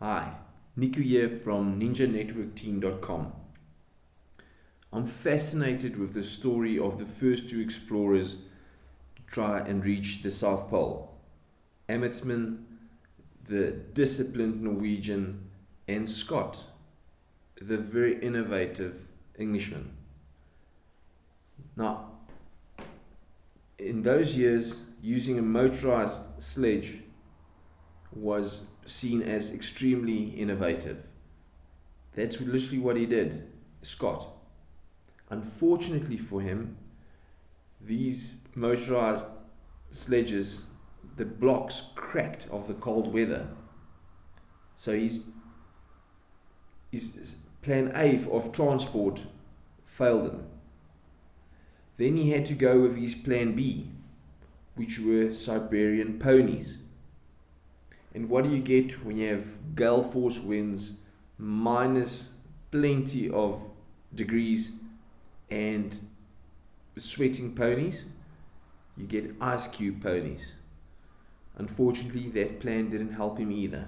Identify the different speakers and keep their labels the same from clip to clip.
Speaker 1: Hi, Niku here from ninjanetworkteam.com. I'm fascinated with the story of the first two explorers to try and reach the South Pole. Amundsen, the disciplined Norwegian, and Scott, the very innovative Englishman. Now, in those years, using a motorized sledge was seen as extremely innovative. That's literally what he did, Scott. Unfortunately for him, these motorized sledges, the blocks cracked of the cold weather. So his plan A of transport failed him. Then he had to go with his plan B, which were Siberian ponies. And what do you get when you have gale force winds, minus plenty of degrees, and sweating ponies? You get ice cube ponies. Unfortunately, that plan didn't help him either.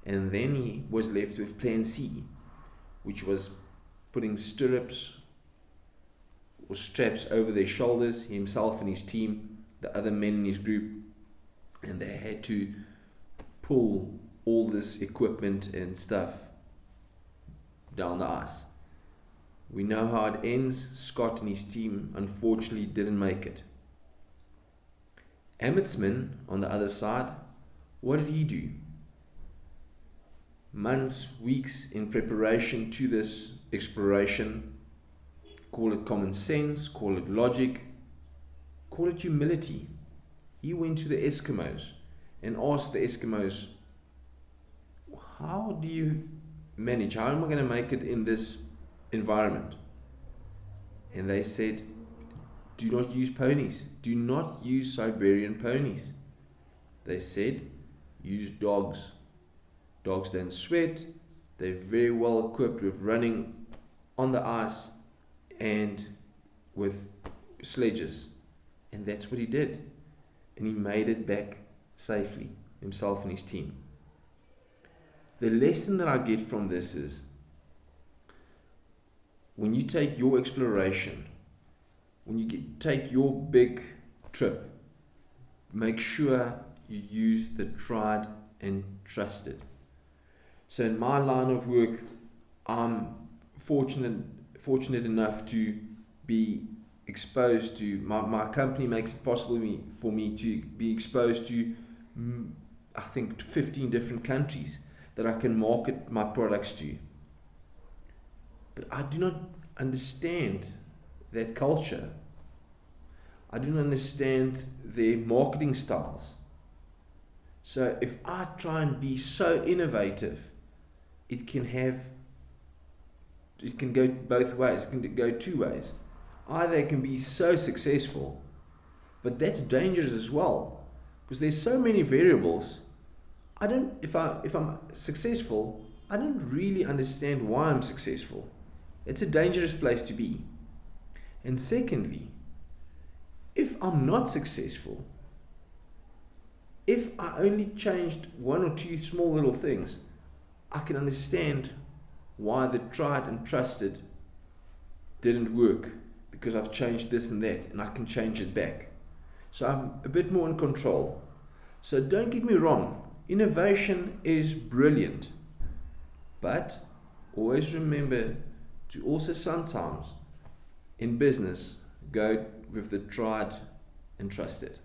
Speaker 1: And then he was left with plan C, which was putting stirrups or straps over their shoulders, himself and his team, the other men in his group, and they had to pull all this equipment and stuff down the ice. We know how it ends. Scott and his team unfortunately didn't make it. Amundsen, on the other side, what did he do? Months, weeks in preparation to this exploration. Call it common sense, call it logic, call it humility. He went to the Eskimos and asked the Eskimos, how do you manage? How am I going to make it in this environment? And they said, do not use ponies. Do not use Siberian ponies. They said, use dogs. Dogs don't sweat. They're very well equipped with running on the ice and with sledges. And that's what he did. And he made it back safely, himself and his team. The lesson that I get from this is, when you take your exploration, when you take your big trip, make sure you use the tried and trusted. So in my line of work, I'm fortunate enough to be exposed to, my company makes it possible for me to be exposed to, I think, 15 different countries that I can market my products to. But I do not understand that culture. I don't understand their marketing styles. So if I try and be so innovative, it can go both ways. It can go two ways. Either it can be so successful, but that's dangerous as well, because there's so many variables. If I'm successful, I don't really understand why I'm successful. It's a dangerous place to be. And secondly, if I'm not successful, if I only changed one or two small little things, I can understand why the tried and trusted didn't work, because I've changed this and that, and I can change it back. So I'm a bit more in control. So don't get me wrong, innovation is brilliant, but always remember to also sometimes in business go with the tried and trusted.